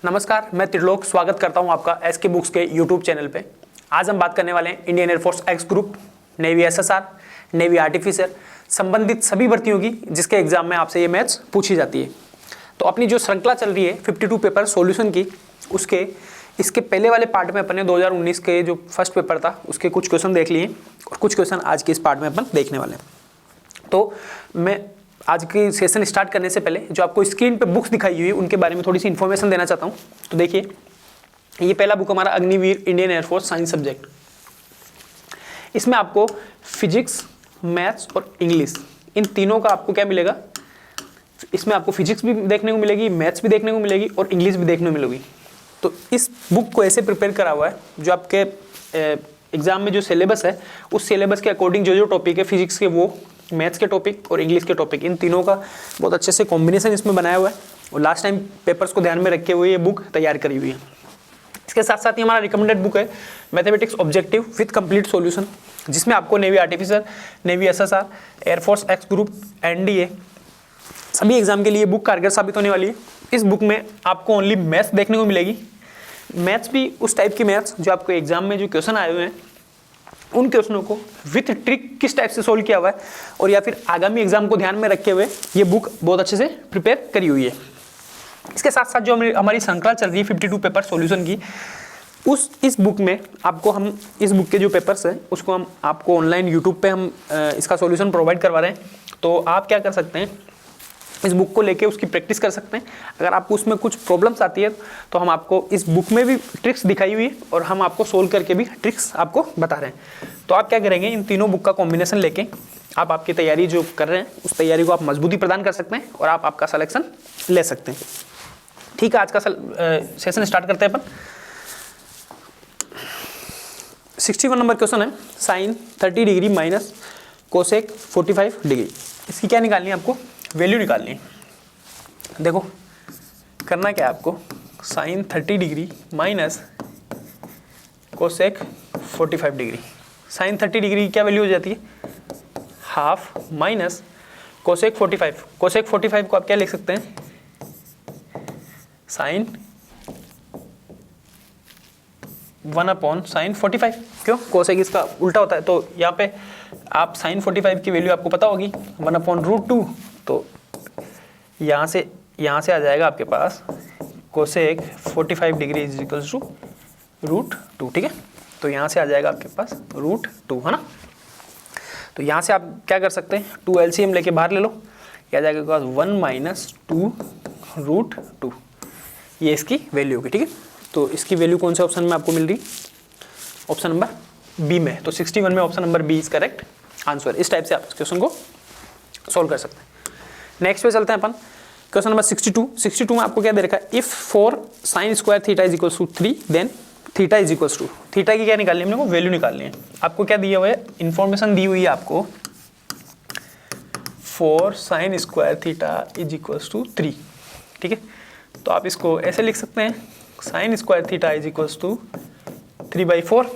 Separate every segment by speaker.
Speaker 1: नमस्कार, मैं त्रिलोक स्वागत करता हूं आपका एसके बुक्स के यूट्यूब चैनल पे। आज हम बात करने वाले हैं Indian Air Force X group, navy SSR, navy artificer संबंधित सभी भर्तियों की जिसके एग्जाम में आपसे ये मैथ्स पूछी जाती है। तो अपनी जो श्रृंखला चल रही है 52 पेपर सॉल्यूशन की, उसके इसके पहले वाले पार्ट में अपन ने 2019 के जो फर्स्ट पेपर था उसके कुछ क्वेश्चन देख लिए और कुछ क्वेश्चन आज के इस पार्ट में अपन देखने वाले हैं। तो मैं आज की सेशन स्टार्ट करने से पहले जो आपको स्क्रीन पे बुक्स दिखाई हुई है उनके बारे में थोड़ी सी इन्फॉर्मेशन देना चाहता हूँ। तो देखिए, ये पहला बुक हमारा Agniveer Indian air force science subject. इसमें आपको फिजिक्स, मैथ्स और इंग्लिश इन तीनों का आपको क्या मिलेगा, इसमें आपको फिजिक्स भी देखने को मिलेगी, मैथ्स भी देखने को मिलेगी और इंग्लिश भी देखने को मिलेगी। तो इस बुक को ऐसे प्रिपेयर करा हुआ है जो आपके एग्जाम में जो सिलेबस है उस सिलेबस के अकॉर्डिंग जो टॉपिक है फिजिक्स के, वो मैथ्स के टॉपिक और इंग्लिश के टॉपिक, इन तीनों का बहुत अच्छे से कॉम्बिनेशन इसमें बनाया हुआ है और लास्ट टाइम पेपर्स को ध्यान में रखे हुए ये बुक तैयार करी हुई है। इसके साथ साथ ही हमारा रिकमेंडेड बुक है mathematics objective with complete solution, जिसमें आपको navy artificer, navy SSR, Air Force X group, NDA सभी एग्जाम के लिए बुक कारगर साबित होने वाली है। इस बुक में आपको ओनली मैथ्स देखने को मिलेगी। मैथ्स भी उस टाइप की मैथ्स जो आपको एग्जाम में जो क्वेश्चन आए हुए हैं उन क्वेश्चनों को विथ ट्रिक किस टाइप से सोल्व किया हुआ है और या फिर आगामी एग्जाम को ध्यान में रखे हुए ये बुक बहुत अच्छे से प्रिपेयर करी हुई है। इसके साथ साथ जो हमारी श्रृंखला चल रही है 52 पेपर सॉल्यूशन की, इस बुक में आपको हम इस बुक के जो पेपर्स हैं उसको हम आपको ऑनलाइन यूट्यूब पे हम इसका सॉल्यूशन प्रोवाइड करवा रहे हैं। तो आप क्या कर सकते हैं, इस बुक को लेके उसकी प्रैक्टिस कर सकते हैं। अगर आपको उसमें कुछ प्रॉब्लम्स आती है तो हम आपको इस बुक में भी ट्रिक्स दिखाई हुई है और हम आपको सोल्व करके भी ट्रिक्स आपको बता रहे हैं। तो आप क्या करेंगे, इन तीनों बुक का कॉम्बिनेशन लेके आप आपकी तैयारी जो कर रहे हैं उस तैयारी को आप मजबूती प्रदान कर सकते हैं और आप आपका सिलेक्शन ले सकते हैं। ठीक है, आज का सेशन स्टार्ट करते हैं अपन। 61 नंबर क्वेश्चन है, sine 30 degree minus cosec 45 degree. इसकी क्या निकालनी है, आपको वैल्यू निकालनी है। देखो करना क्या है आपको, sine 30 degree minus cosec 45 degree. Sine 30 degree की क्या वैल्यू हो जाती है, हाफ माइनस कोसेक 45। कोसेक 45 को आप क्या लिख सकते हैं, साइन 1/sin 45। क्यों, कोसेक इसका उल्टा होता है। तो यहाँ पे आप साइन 45 की वैल्यू आपको पता होगी 1/√2। तो यहाँ से आ जाएगा आपके पास cosec 45 degree is equals to √2। ठीक है, तो यहाँ से आ जाएगा आपके पास √2, है ना। तो यहाँ से आप क्या कर सकते हैं, 2 LCM लेके बाहर ले लो, ये आ जाएगा 1 - 2 √2। ये इसकी वैल्यू होगी। ठीक है, तो इसकी वैल्यू कौन से ऑप्शन में आपको मिल रही, ऑप्शन नंबर बी में। तो 61 में option number B is correct answer. इस टाइप से आप इस क्वेश्चन को सोल्व कर सकते हैं। नेक्स्ट पे चलते हैं अपन, क्वेश्चन नंबर 62। 62 में आपको क्या दे रखा है, if for sine square theta is equals to 3 then theta is equals to. थीटा की क्या निकालनी है, हमने को वैल्यू निकालनी है। आपको क्या दिया हुआ है, इंफॉर्मेशन दी हुई है आपको, for sine square theta is equals to 3। ठीक है, तो आप इसको ऐसे लिख सकते हैं, sine square theta is equals to 3/4।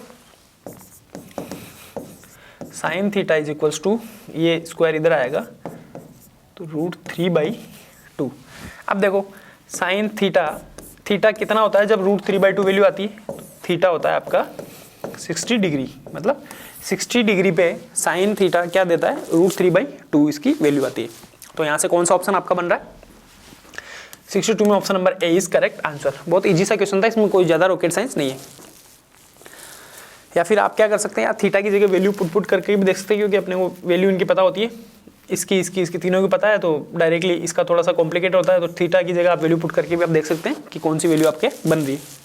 Speaker 1: Sine theta is equals to, ये स्क्वायर इधर आएगा तो √3/2। अब देखो साइन थीटा कितना होता है जब √3/2 वैल्यू आती है, तो थीटा होता है आपका 60 डिग्री। मतलब 60 डिग्री पे साइन थीटा क्या देता है, √3/2 इसकी वैल्यू आती है। तो यहाँ से कौन सा ऑप्शन आपका बन रहा है, 62 में option number A is correct answer. बहुत इजी सा क्वेश्चन था, इसमें कोई ज़्यादा रॉकेट साइंस नहीं है। या फिर आप क्या कर सकते हैं, थीटा की जगह वैल्यू पुट करके भी देख सकते हैं, क्योंकि अपने को वैल्यू इनकी पता होती है, इसकी तीनों की पता है, तो डायरेक्टली इसका थोड़ा सा कॉम्प्लिकेट होता है। तो थीटा की जगह आप वैल्यू पुट करके भी आप देख सकते हैं कि कौन सी वैल्यू आपके बन रही है।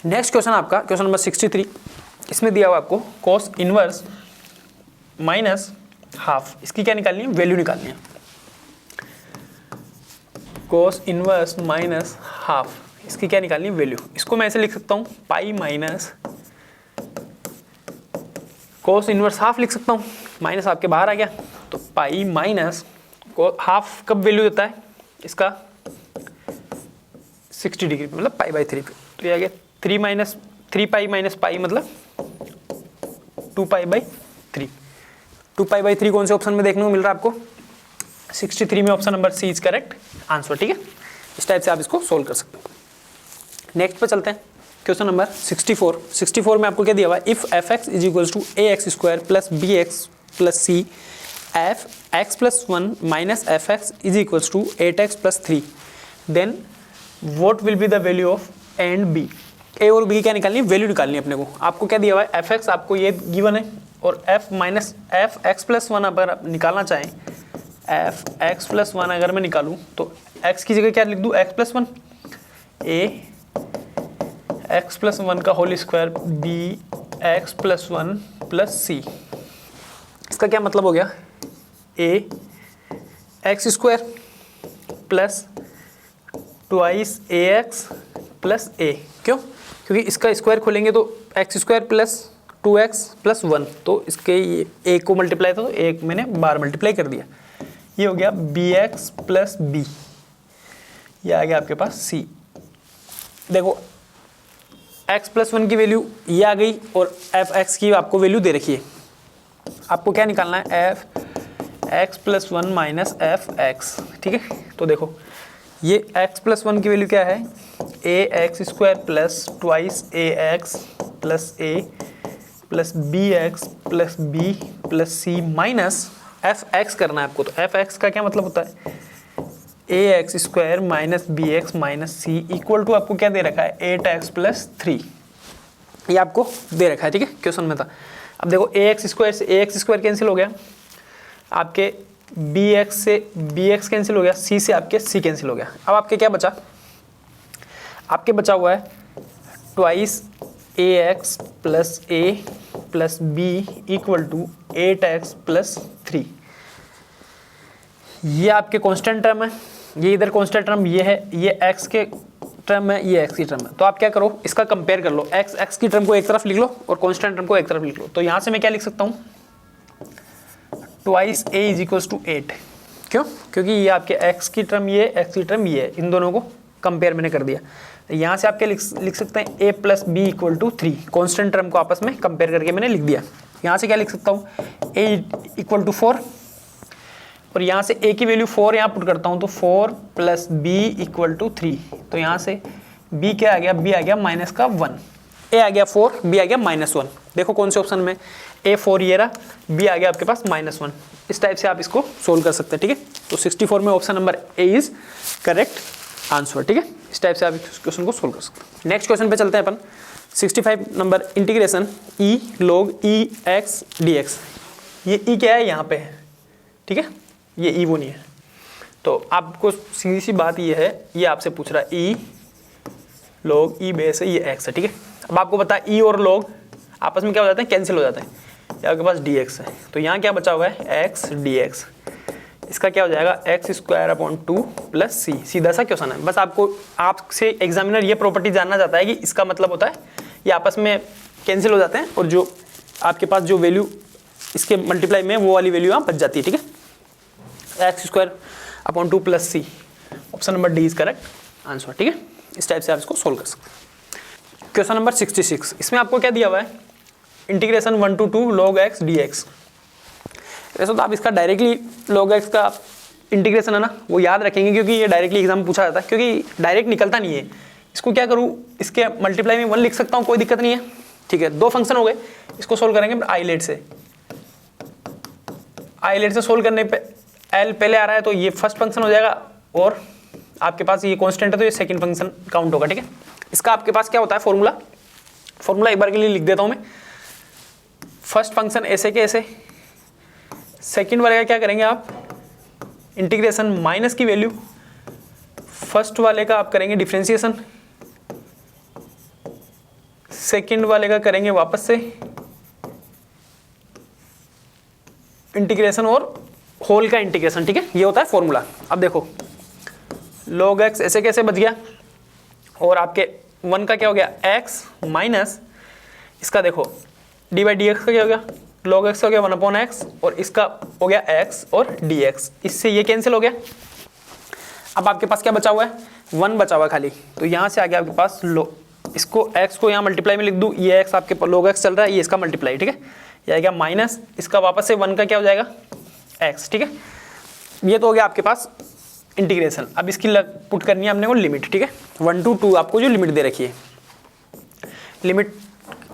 Speaker 1: नेक्स्ट क्वेश्चन आपका क्वेश्चन नंबर 63, इसमें दिया हुआ आपको cos इनवर्स माइनस हाफ, इसकी क्या निकालनी है, वैल्यू निकालनी है। cos इनवर्स माइनस हाफ, इसकी क्या निकालनी है, वैल्यू। इसको मैं ऐसे लिख सकता हूँ pi minus cos inverse half लिख सकता हूँ, माइनस आपके बाहर आ गया, तो पाई माइनस हाफ कब वैल्यू देता है इसका, 60 डिग्री पे, मतलब पाई बाई 3 पे। तो ये आ गया 3 माइनस 3 पाई माइनस पाई मतलब 2 पाई बाई 3। 2 पाई बाई 3 कौन से ऑप्शन में देखने को मिल रहा है आपको, 63 में option number C is correct answer, ठीक है। इस टाइप से आप इसको सोल्व कर सकते हैं। नेक्स्ट पे चलते हैं, क्वेश्चन नंबर 64। 64 में आपको क्या दिया हुआ है, if f x is equals to a x square plus b x plus c, f x plus 1 minus f x is equals to 8x plus 3, then what will be the value of a and b. A और b क्या निकालनी है, value निकालनी है अपने को। आपको क्या दिया हुआ है, एफ एक्स आपको ये गिवन है, और F minus f x plus 1 अगर आप निकालना चाहें, एफ एक्स प्लस 1 अगर मैं निकालूँ तो एक्स की जगह क्या लिख दूँ, x plus 1, a x plus 1 का whole square, b x plus 1 plus c. इसका क्या मतलब हो गया, a x square plus twice a x plus a. क्यों, क्योंकि इसका स्क्वायर खोलेंगे तो x square plus 2x plus 1, तो इसके ए को मल्टीप्लाई था तो एक मैंने बार मल्टीप्लाई कर दिया, ये हो गया बी एक्स प्लस बी, ये आ गया आपके पास सी। देखो x प्लस 1 की वैल्यू ये आ गई और एफ एक्स की आपको वैल्यू दे रखी है। आपको क्या निकालना है, F x plus 1 minus f x, ठीक है। तो देखो ये x प्लस 1 की वैल्यू क्या है, a x square plus twice a x plus a plus b x plus b plus c minus f x करना है आपको। तो एफ एक्स का क्या मतलब होता है, a x square minus b x minus c equal to आपको क्या दे रखा है, 8x प्लस 3, ये आपको दे रखा है, ठीक है, क्वेश्चन में था। अब देखो ए एक्स स्क्वायर से ए एक्स स्क्वायर कैंसिल हो गया, आपके बी एक्स से बी एक्स कैंसिल हो गया, सी से आपके सी कैंसिल हो गया। अब आपके क्या बचा, आपके बचा हुआ है twice a x plus a plus b equal to 8x plus 3। ये आपके कांस्टेंट टर्म है, ये इधर कांस्टेंट टर्म ये है, ये x के टर्म है, ये x की टर्म है। तो आप क्या करो, इसका कंपेयर कर लो, x की टर्म को एक तरफ लिख लो और कांस्टेंट टर्म को एक तरफ लिख लो। तो यहाँ से मैं क्या लिख सकता हूँ, twice a is equals to 8। क्यों, क्योंकि ये आपके x की टर्म ये, x की टर्म ये है, इन दोनों को कंपेयर मैंने कर दिया। यहाँ से आप क्या लिख सकते हैं, a plus b equal to 3, constant term को आपस में कंपेयर करके मैंने लिख दिया। यहाँ से क्या लिख सकता हूँ, a इक्वल टू 4, और यहाँ से a की वैल्यू 4 यहाँ पुट करता हूँ, तो 4 प्लस बी इक्वल टू 3। तो यहाँ से b क्या आ गया, b आ गया माइनस का 1, a आ गया 4, b आ गया -1। देखो कौन से ऑप्शन में, a 4 ये रहा, b आ गया आपके पास -1। इस टाइप से आप इसको सोल्व कर सकते हैं, ठीक है। तो 64 में option number A is correct answer, ठीक है। इस टाइप से आप इस क्वेश्चन को सोल्व कर सकते हैं। नेक्स्ट क्वेश्चन पे चलते हैं अपन, 65 नंबर, इंटीग्रेशन ई log e x dx। ये ई क्या है, यहाँ पे है, ठीक है, ये ई वो नहीं है। तो आपको सीधी सी बात ये है, ये आपसे पूछ रहा है ई log e बेस है, ये x है, ठीक है। अब आपको पता है ई और log आपस में क्या हो जाते हैं, कैंसिल हो जाते हैं, ये आपके पास dx है। तो यहाँ क्या बचा हुआ है, x dx, इसका क्या हो जाएगा, एक्स स्क्वायर अपॉन 2 प्लस सी। सीधा सा क्वेश्चन है, बस आपको आपसे एग्जामिनर ये प्रॉपर्टी जानना चाहता है कि इसका मतलब होता है ये आपस में कैंसिल हो जाते हैं और जो आपके पास जो वैल्यू इसके मल्टीप्लाई में वो वाली वैल्यू यहाँ बच जाती है, ठीक है। X square upon 2 plus C, option number D is correct answer, ठीक है। इस टाइप से आप इसको सोल्व कर सकते हैं। क्वेश्चन नंबर 66, इसमें आपको क्या दिया हुआ है, integration 1 to 2 log x dx। वैसे तो आप इसका डायरेक्टली log x का इंटीग्रेशन है ना, वो याद रखेंगे क्योंकि ये डायरेक्टली एग्जाम में पूछा जाता है, क्योंकि डायरेक्ट निकलता नहीं है। इसको क्या करूँ, इसके मल्टीप्लाई में 1 लिख सकता हूँ, कोई दिक्कत नहीं है, ठीक है। 2 फंक्शन हो गए, इसको सोल्व करेंगे आइलेट से। आइलेट से सोल्व करने पे एल पहले आ रहा है तो ये फर्स्ट फंक्शन हो जाएगा, और आपके पास ये कॉन्स्टेंट है तो ये सेकेंड फंक्शन काउंट होगा, ठीक है। इसका आपके पास क्या होता है फॉर्मूला एक बार के लिए लिख देता हूँ मैं। फर्स्ट फंक्शन ऐसे के ऐसे, सेकेंड वाले का क्या करेंगे आप, इंटीग्रेशन माइनस की वैल्यू, फर्स्ट वाले का आप करेंगे डिफरेंशिएशन, सेकंड वाले का करेंगे वापस से इंटीग्रेशन और होल का इंटीग्रेशन, ठीक है, ये होता है फॉर्मूला। अब देखो log x ऐसे कैसे बच गया, और आपके 1 का क्या हो गया x माइनस इसका देखो डी बाई डी एक्स का क्या हो गया, log x हो गया 1/x, और इसका हो गया x और dx, इससे ये कैंसिल हो गया। अब आपके पास क्या बचा हुआ है, 1 बचा हुआ है खाली, तो यहाँ से आ गया आपके पास इसको x को यहाँ मल्टीप्लाई में लिख दूँ, ये x आपके log x चल रहा है, ये इसका मल्टीप्लाई, ठीक है, ये आ गया माइनस इसका वापस से 1 का क्या हो जाएगा x, ठीक है। ये तो हो गया आपके पास इंटीग्रेशन। अब इसकी पुट करनी है अपने को लिमिट, ठीक है, 1 to 2 आपको जो लिमिट दे रखी है लिमिट।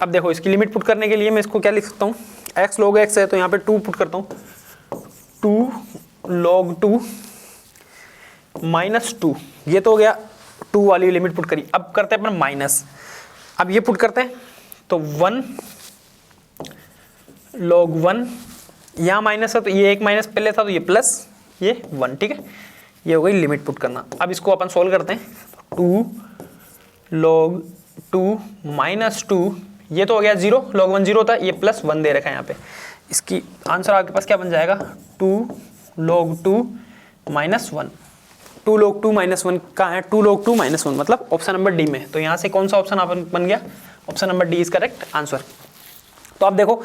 Speaker 1: अब देखो इसकी लिमिट पुट करने के लिए मैं इसको क्या लिख सकता हूँ, x log x है तो यहाँ पे 2 पुट करता हूँ, 2 log 2 माइनस 2, ये तो हो गया 2 वाली लिमिट पुट करी। अब करते हैं अपन माइनस, अब ये पुट करते हैं तो 1 log 1, यहाँ माइनस है तो ये एक माइनस पहले था तो ये प्लस ये 1, ठीक है, ये हो गई लिमिट पुट करना। अब इसको अपन सोल्व करते हैं, 2 log 2 माइनस 2, ये तो हो गया 0, log 1 0 होता है, ये प्लस 1 दे रखा है यहाँ पे। इसकी आंसर आपके पास क्या बन जाएगा, 2 log 2 माइनस 1, 2 log 2 माइनस 1 कहाँ है, 2 log 2 माइनस 1 मतलब ऑप्शन नंबर डी में। तो यहाँ से कौन सा ऑप्शन अपन बन गया, option number D is correct answer. तो आप देखो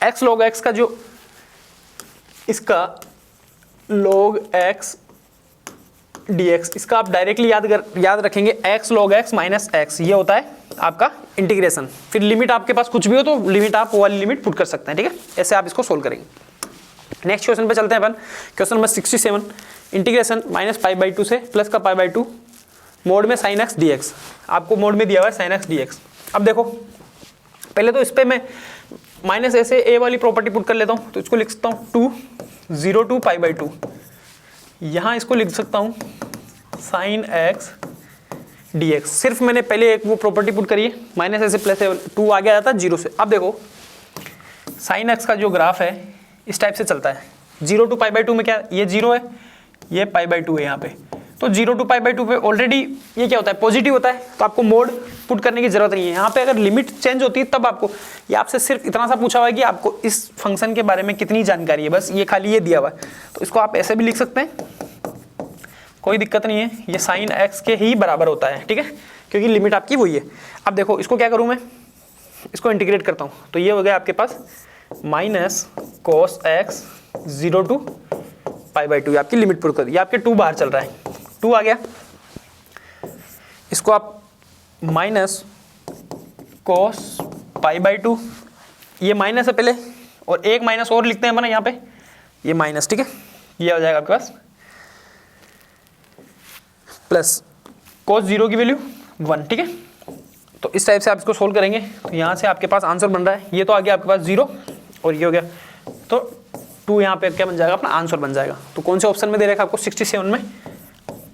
Speaker 1: x log x का जो इसका log x dx, इसका आप डायरेक्टली याद रखेंगे x log x minus x, ये होता है आपका इंटीग्रेशन। फिर लिमिट आपके पास कुछ भी हो तो लिमिट आप वो वाली लिमिट पुट कर सकते हैं, ठीक है, ऐसे आप इसको सोल्व करेंगे। नेक्स्ट क्वेश्चन पे चलते हैं अपन, question number 67, integration minus pi by 2 से प्लस का पाई बाई 2 मोड में साइन एक्स डी एक्स, आपको मोड में दिया हुआ है साइन एक्स डी एक्स। अब देखो पहले तो इस पर मैं माइनस ऐसे ए वाली प्रॉपर्टी पुट कर लेता हूँ, तो इसको लिख सकता हूँ 2 0 टू पाई बाई 2, यहाँ इसको लिख सकता हूँ साइन एक्स डी एक्स। सिर्फ मैंने पहले एक वो प्रॉपर्टी पुट करी है, माइनस ऐसे प्लस 2 आ गया था 0 से। अब देखो साइन एक्स का जो ग्राफ है इस टाइप से चलता है, 0 टू पाई बाई 2 में क्या ये 0 है, ये पाई बाई 2 है यहाँ पे, तो 0 टू पाई बाई 2 पे ऑलरेडी ये क्या होता है पॉजिटिव होता है, तो आपको मोड पुट करने की जरूरत नहीं है। यहाँ पे अगर लिमिट चेंज होती है तब आपको, ये आपसे सिर्फ इतना सा पूछा हुआ है कि आपको इस फंक्शन के बारे में कितनी जानकारी है, बस ये खाली ये दिया हुआ है। तो इसको आप ऐसे भी लिख सकते हैं, कोई दिक्कत नहीं है, ये साइन एक्स के ही बराबर होता है, ठीक है, क्योंकि लिमिट आपकी वही है। अब देखो इसको क्या करूँ मैं, इसको इंटीग्रेट करता हूँ, तो ये हो गया आपके पास minus cos x 0 to pi by 2, ये आपकी लिमिट पुट कर दी, ये आपके 2 बाहर चल रहा है, 2 आ गया। इसको आप माइनस कॉस पाई बाई 2, ये माइनस है पहले, और एक माइनस और लिखते हैं अपना यहाँ पे, ये माइनस, ठीक है, ये हो जाएगा आपके पास प्लस कॉस 0 की वैल्यू 1, ठीक है। तो इस टाइप से आप इसको सोल्व करेंगे, तो यहाँ से आपके पास आंसर बन रहा है, ये तो आ गया आपके पास 0 और ये हो गया, तो 2 यहाँ पे क्या बन जाएगा, अपना आंसर बन जाएगा। तो कौन से ऑप्शन में दे रखा है आपको 67 में,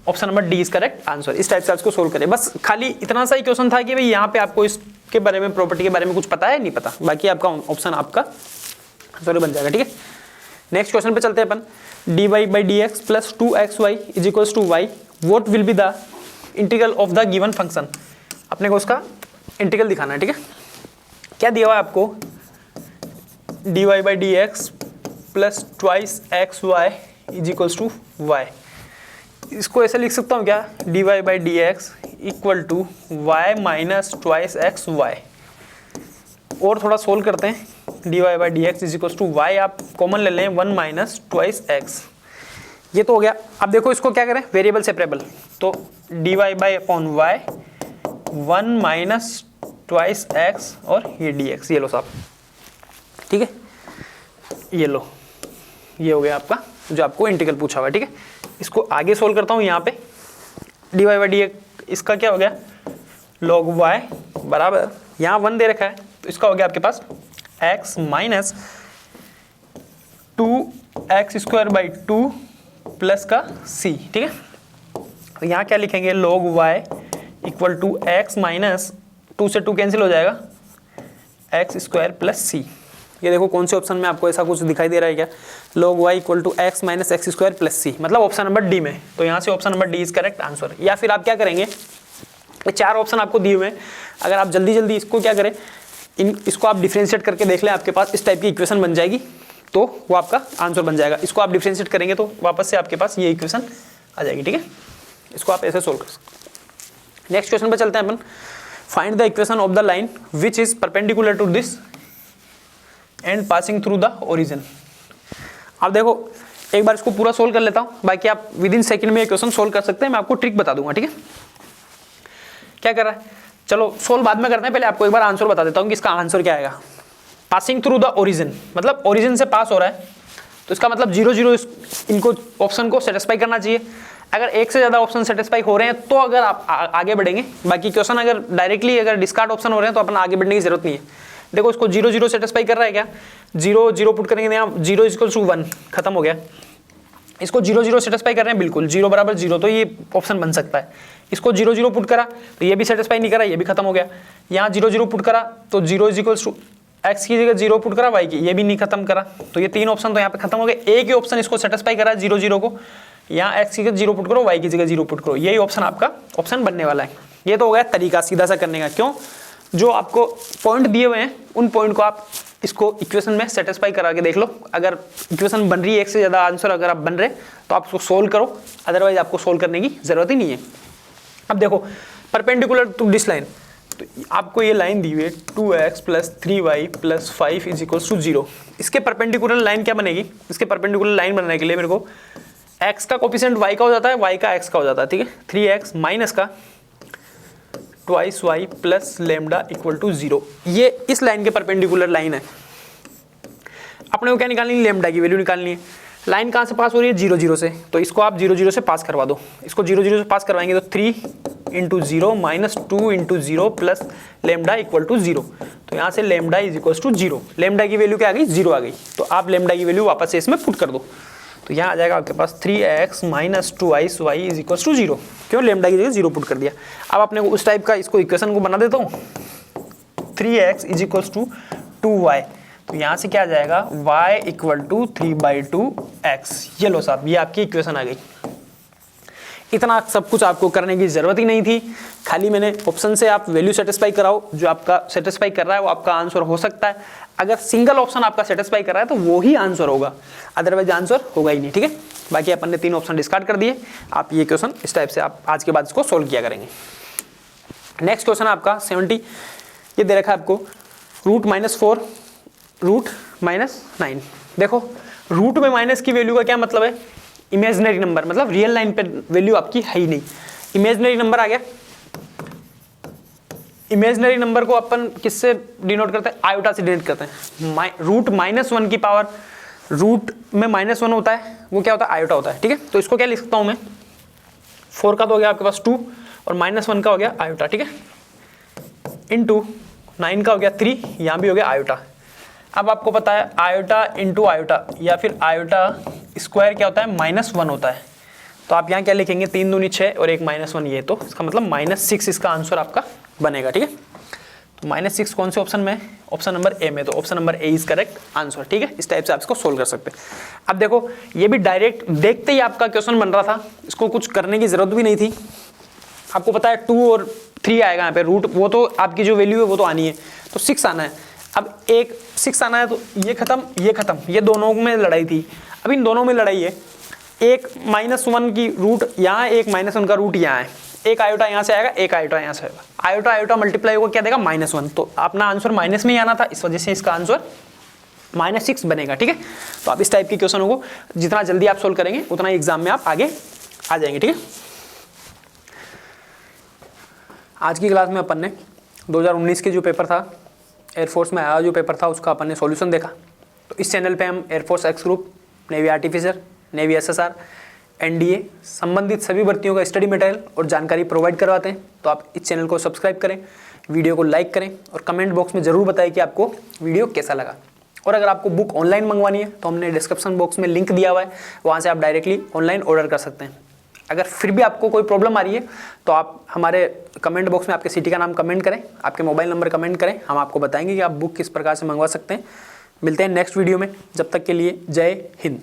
Speaker 1: option number D is correct answer. इस टाइप से आप इसको सोल्व करें, बस खाली इतना सा ही क्वेश्चन था कि भाई यहाँ पे आपको इसके बारे में प्रॉपर्टी के बारे में कुछ पता है नहीं पता, बाकी आपका ऑप्शन आपका आंसर बन जाएगा, ठीक है। नेक्स्ट क्वेश्चन पे चलते हैं अपन, d y by d x plus 2xy is equals to y, what will be the integral of the given function. अपने को उसका इंटीग्रल दिखाना है, ठीक है। क्या दिया हुआ है आपको, d y by d x plus twice x y is equals to y. इसको ऐसे लिख सकता हूँ क्या, d y by d x equal to y minus twice x y. और थोड़ा सोल्व करते हैं, d y by d x is equals to y आप कॉमन ले लें 1 माइनस ट्वाइस एक्स, ये तो हो गया। अब देखो इसको क्या करें, वेरिएबल सेपरेबल, तो d y by upon y 1 minus twice x और ये डी एक्स, ये लो साहब, ठीक है, ये लो, ये हो गया आपका जो आपको इंटीग्रल पूछा हुआ है, ठीक है। इसको आगे सोल्व करता हूँ, यहाँ पे d y by d x, इसका क्या हो गया log y बराबर, यहाँ 1 दे रखा है तो इसका हो गया आपके पास x minus 2x square by 2 plus का c, ठीक है। तो यहाँ क्या लिखेंगे, log y equal to x minus 2 से 2 कैंसिल हो जाएगा, एक्स स्क्वायर प्लस सी। ये देखो कौन से ऑप्शन में आपको ऐसा कुछ दिखाई दे रहा है क्या, log y equal to x minus x square plus c, मतलब ऑप्शन नंबर डी में। तो यहाँ से option number D is correct answer. या फिर आप क्या करेंगे, ये 4 ऑप्शन आपको दिए हुए हैं। अगर आप जल्दी जल्दी इसको क्या करें, इसको आप डिफ्रेंशिएट करके देख लें, आपके पास इस टाइप की इक्वेशन बन जाएगी, तो वो आपका आंसर बन जाएगा। इसको आप डिफ्रेंशिएट करेंगे तो वापस से आपके पास ये इक्वेशन आ जाएगी, ठीक है। इसको आप ऐसे सोल्व कर सकते हैं। नेक्स्ट क्वेश्चन पे चलते हैं अपन। Find the equation of the line which is perpendicular to this and passing through the origin. आप देखो, एक बार इसको पूरा सोल्व कर लेता हूँ, बाकी आप विद इन सेकंड में क्वेश्चन सोल्व कर सकते हैं। मैं आपको ट्रिक बता दूंगा, ठीक है। क्या कर रहा है, चलो सोल्व बाद में करते हैं, पहले आपको एक बार आंसर बता देता हूँ कि इसका आंसर क्या आएगा। पासिंग थ्रू द ओरिजिन मतलब ओरिजिन से पास हो रहा है, तो इसका मतलब 0 0 इनको ऑप्शन को सेटिस्फाई करना चाहिए। अगर एक से ज़्यादा ऑप्शन सेटिस्फाई हो रहे हैं तो अगर आप आगे बढ़ेंगे, बाकी क्वेश्चन अगर डायरेक्टली अगर डिस्कार्ड ऑप्शन हो रहे हैं तो अपन आगे बढ़ने की जरूरत नहीं है। देखो इसको 0 0 सेटिस्फाई कर रहा है क्या, 0 0 पुट करेंगे, यहाँ 0 = 1 खत्म हो गया। इसको 0 0 सेटिस्फाई कर रहे हैं, बिल्कुल 0 = 0, तो ये ऑप्शन बन सकता है। इसको 0 0 पुट करा तो ये भी सेटिस्फाई नहीं करा, ये भी खत्म हो गया। यहाँ 0 0 पुट करा तो 0 = x की जगह 0 पुट करा, y की, ये भी नहीं खत्म करा, तो ये 3 ऑप्शन तो यहाँ पे खत्म हो गए। एक ही ऑप्शन इसको सेटिस्फाई करा है 0 0 को, यहाँ x की जगह 0 पुट करो, y की जगह 0 पुट करो, यही ऑप्शन आपका ऑप्शन बनने वाला है। ये तो हो गया तरीका सीधा सा करने का। क्यों, जो आपको पॉइंट दिए हुए हैं उन पॉइंट को आप इसको इक्वेशन में सेटिस्फाई करा के देख लो। अगर इक्वेशन बन रही है, एक से ज़्यादा आंसर अगर आप बन रहे तो आप उसको सोल्व करो, अदरवाइज आपको सोल्व करने की जरूरत ही नहीं है। अब देखो परपेंडिकुलर टू दिस लाइन, तो आपको ये लाइन दी हुई है 2x + 3y + 5 = 0। इसके परपेंडिकुलर लाइन क्या बनेगी, इसके परपेंडिकुलर लाइन बनने के लिए मेरे को x का कोफिशिएंट y का हो जाता है, y का x का हो जाता है, ठीक है। 3x माइनस का 2y + लैम्डा = 0, ये इस लाइन के परपेंडिकुलर लाइन है। अपने को क्या निकालनी है, लैम्डा की वैल्यू निकालनी है। लाइन कहाँ से पास हो रही है, 0 0 से, तो इसको आप 0 0 से पास करवा दो। इसको 0 0 से पास करवाएंगे तो 3 × 0 - 2 × 0 + लैम्डा = 0, तो यहाँ से लैम्डा = 0। लैम्डा की वैल्यू क्या आ गई, 0 आ गई, तो आप लैम्डा की वैल्यू वापस से इसमें पुट कर दो, तो यहाँ आ जाएगा आपके पास 3x - 2y = 0। क्यों, लैम्डा की जगह 0 पुट कर दिया। अब अपने को उस टाइप का इसको इक्वेशन को बना देता हूँ, 3x = 2y, तो यहाँ से क्या आ जाएगा, y = 3/2x। ये लो साहब, ये आपकी इक्वेशन आ गई। इतना सब कुछ आपको करने की जरूरत ही नहीं थी, खाली मैंने ऑप्शन से आप वैल्यू सेटिस्फाई कराओ, जो आपका सेटिस्फाई कर रहा है वो आपका आंसर हो सकता है। अगर सिंगल ऑप्शन आपका सेटिस्फाई कर रहा है तो वो ही आंसर होगा, अदरवाइज आंसर होगा ही नहीं, ठीक है। बाकी अपन ने 3 ऑप्शन डिस्कार्ड कर दिए। आप ये क्वेश्चन इस टाइप से आप आज के बाद इसको सोल्व किया करेंगे। नेक्स्ट क्वेश्चन आपका 70, ये दे रखा है आपको √-4 √-9। देखो रूट में माइनस की वैल्यू का क्या मतलब है, इमेजिनरी नंबर, मतलब रियल लाइन पे वैल्यू आपकी है ही नहीं, इमेजिनरी नंबर आ गया। इमेजिनरी नंबर को अपन किससे डिनोट करते हैं, आयोटा से डिनोट करते हैं। √-1 की पावर, रूट में -1 होता है, वो क्या होता है, आयोटा होता है, ठीक है। तो इसको क्या लिख सकता हूं मैं, 4 का तो हो गया आपके पास 2 और -1 का हो गया आयोटा, ठीक है, इनटू 9 का हो गया 3, यहाँ भी हो गया आयोटा। अब आपको पता है आयोटा इंटू आयोटा या फिर आयोटा स्क्वायर क्या होता है, -1 होता है। तो आप यहाँ क्या लिखेंगे, 3 दूनी 6 और 1 -1, ये तो इसका मतलब -6 इसका आंसर आपका बनेगा, ठीक है। तो -6 कौन से ऑप्शन में, ऑप्शन नंबर ए में, तो option number A is correct answer, ठीक है। इस टाइप से आप इसको सोल्व कर सकते हैं। अब देखो ये भी डायरेक्ट देखते ही आपका क्वेश्चन बन रहा था, इसको कुछ करने की जरूरत भी नहीं थी। आपको पता है 2 और 3 आएगा यहाँ पे रूट, वो तो आपकी जो वैल्यू है वो तो आनी है, तो 6 आना है। अब एक 6 आना है तो ये खत्म, ये दोनों में लड़ाई थी, अब इन दोनों में लड़ाई है। एक -1 की रूट यहाँ, एक -1 का रूट यहाँ है, एक आयोटा यहाँ से आएगा, एक आयोटा यहाँ से आएगा, आयोटा आयोटा मल्टीप्लाई होगा क्या देगा, -1, तो अपना आंसर माइनस में ही आना था, इस वजह से इसका आंसर -6 बनेगा, ठीक है। तो आप इस टाइप के क्वेश्चनों को जितना जल्दी आप सोल्व करेंगे उतना ही एग्जाम में आप आगे आ जाएंगे, ठीक है। आज की क्लास में अपन ने 2019 के जो पेपर था, एयरफोर्स में आया जो पेपर था, उसका अपन ने सॉल्यूशन देखा। तो इस चैनल पे हम air force X group, navy artificer, navy SSR, NDA संबंधित सभी भर्तियों का स्टडी मटेरियल और जानकारी प्रोवाइड करवाते हैं। तो आप इस चैनल को सब्सक्राइब करें, वीडियो को लाइक करें और कमेंट बॉक्स में ज़रूर बताएं कि आपको वीडियो कैसा लगा। और अगर आपको बुक ऑनलाइन मंगवानी है तो हमने डिस्क्रिप्शन बॉक्स में लिंक दिया हुआ है, वहाँ से आप डायरेक्टली ऑनलाइन ऑर्डर कर सकते हैं। अगर फिर भी आपको कोई प्रॉब्लम आ रही है तो आप हमारे कमेंट बॉक्स में आपके सिटी का नाम कमेंट करें, आपके मोबाइल नंबर कमेंट करें, हम आपको बताएंगे कि आप बुक किस प्रकार से मंगवा सकते हैं। मिलते हैं नेक्स्ट वीडियो में, जब तक के लिए जय हिंद।